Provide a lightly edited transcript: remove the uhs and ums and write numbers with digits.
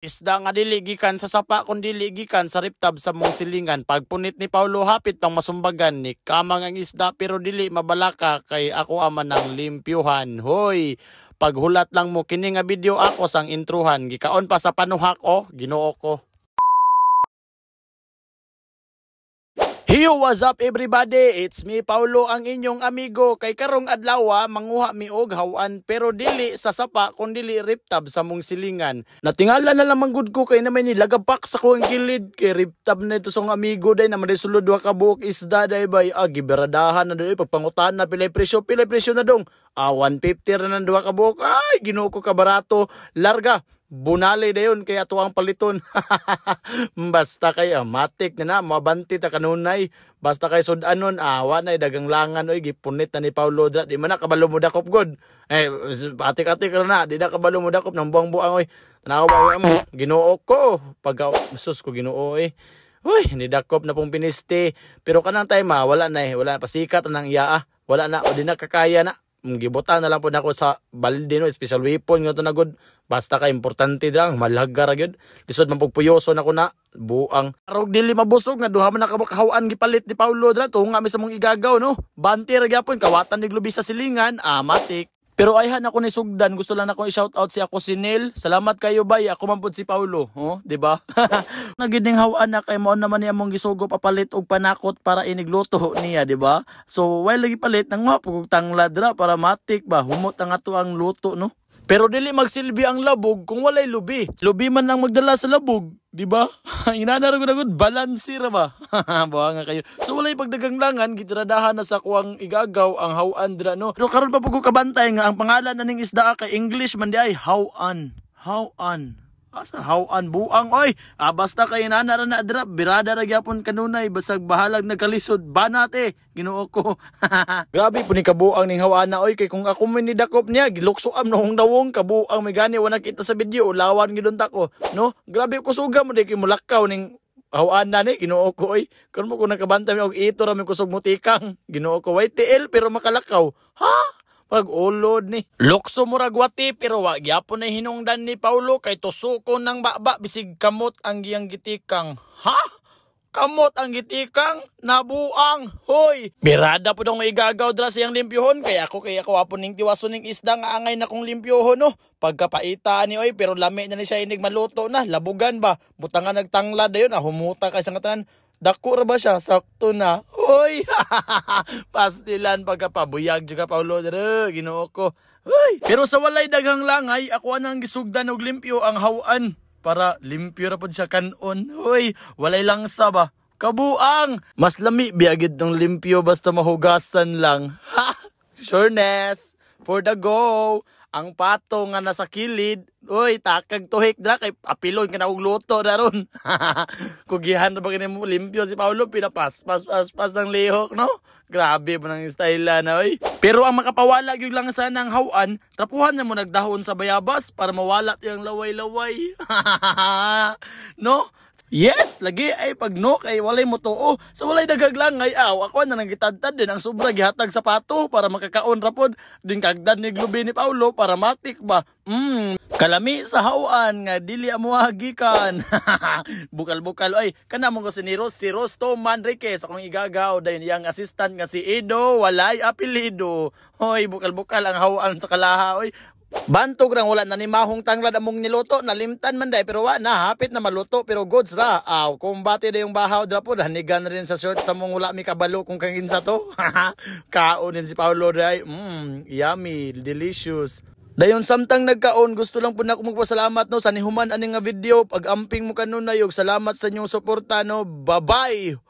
Isda nga dili gikan sa sapa kun dili gikan sa riptab sa mong silingan. Pagpunit ni Paulo hapit pang masumbagan ni kamang ang isda pero dili mabalaka kay ako ama ng limpyuhan. Hoy, paghulat lang mo kini nga video ako sang introhan. Gikaon pa sa panuhak Ginoo ko. Yo, what's up everybody? It's me Paulo, ang inyong amigo. Kay karong adlaw manguha mi og hawan pero dili sa sapa kun dili riptab sa mong silingan. Natingala na lamang gud ko kay naman ni lagapak sa ko ang kilid kay riptab na ito song amigo day na madesulod wa ka buok isda day bay. Giberadahan na day pagpangutan na pilay presyo na dong. 150 ra nang duha ka buok. Ay, Ginoo ko ka barato. Larga. Bunali dayon kay ato ang paliton. Basta kay matik na mabanti ta kanunay. Basta kay sudanon awa na dagang langan gipunit na ni Paulo dra. Di man na kabalo mo dakop god. Atik-atik na di na kabalo mo dakop nang buang-buang Tanaw ba mo Ginoo ko pag sus ko Ginoo Uy, hindi dakop na pong piniste. Pero kanang time wala na wala na pasikat nang iya wala na o di na kakaya na. Gibutan na lang po na ako sa balde special weapon nga to na good. Basta ka importante drang malagga ra gyud. Lisod man pugpuyoso na ko na buang. Arog dili mabusog nga duha man nakabakawaan gipalit ni Paulo dra tunga mi sa mong igagaw Banti ra gyapon kawatan ni lubi sa silingan, matik. Pero ayhan ako ni sugdan, gusto lang ako i-shout out si ako si Neil. Salamat kayo bay, ako man pud si Paulo, di ba? Nagining hawan na kay mao naman niya mong gisugo papalit og panakot para inigluto niya, di ba? So while lagi palit nang mapugog tanglad ra para matik ba humot ang ato ang luto Pero dili magsilbi ang labog kung walay lubi. Lubi man lang magdala sa labog, di ba? Inanara ko na good, balansi ra ba? Buha nga kayo. So walay pagdagang langan, gitradahan na sa kuwang igagaw ang hawan dra Pero karon pa pug ko kabantay nga ang pangalan na ning isda kay English man di ay hawan. Hawan. Asa hawan buang basta kay inanara na dra birada ra gyapon kanunay basag bahalag nagkalisod banat Ginoo ko. Grabe po ni kabuang ning hawana kay kung ako man ni dakop niya giluksoam noong dawong kabuang may gani wa nakita sa video lawan gidon tako grabe ko suga mo di kay mulakaw ning hawana ni Ginoo ko karon mo ko nakabantay og ito ra mi kusog mutikang Ginoo ko YTL pero makalakaw pag-ulod ni. Lukso muragwati pero wag gyapon na hinungdan ni Paulo kay tusuko ng baba bisig kamot ang giyang gitikang. Kamot ang gitikang nabuang. Hoy, birada po dong igagaw dra siyang limpyohon kay ako apon ning tiwaso ning isda nga angay na kong limpyohon Pagkapaita ni pero lami na ni siya inig maluto na labugan ba. Butangan nagtanglad dayon humuta kay sa ngatanan. Dako ra ba siya? Sakto na. Hoy! Pastilan pagkapabuyag juga Paulo dere, Ginoo ko. Hoy! Pero sa walay daghang langay, ako anang gisugdan og limpyo ang hawan para limpyo ra pud siya kanon. Hoy, walay langsa ba? Kabuang! Mas lami biagid ng limpyo basta mahugasan lang. Sureness! For the go! Ang pato nga nasa kilid, takag tuhik dra kay apilon ka na og luto daron. Kugihan na ba kini mo limpyo si Paulo pinapas ang lihok Grabe mo nang style na Pero ang makapawala gyud lang sa nang hawan, trapuhan na mo nagdahon sa bayabas para mawala tiyang laway-laway. Yes, lagi ay pag kay walay mo tuo. Sa walay dagag lang ako na nagitadtad din ang sobra gihatag sa pato para makakaon rapod din kagdan ni glubi ni Paulo para matik ba. Kalami sa hawan nga dili amo hagikan. Bukal-bukal kana mo ko si Rosto Manriquez akong igagaw dayon yang assistant nga si Edo walay apelyido. Bukal-bukal ang hawan sa kalaha Bantog rang wala na ni mahong tanglad among niluto nalimtan man day pero na hapit na maluto pero goods ra kung bati day yung bahaw dra po hanigan rin sa shirt sa mong wala mi kabalo kung kanginsa to kaon din si Paulo day yummy delicious dayon samtang nagkaon gusto lang po na ako magpasalamat sa nihuman ani nga video pag amping mo kanunay og salamat sa inyong suporta bye bye.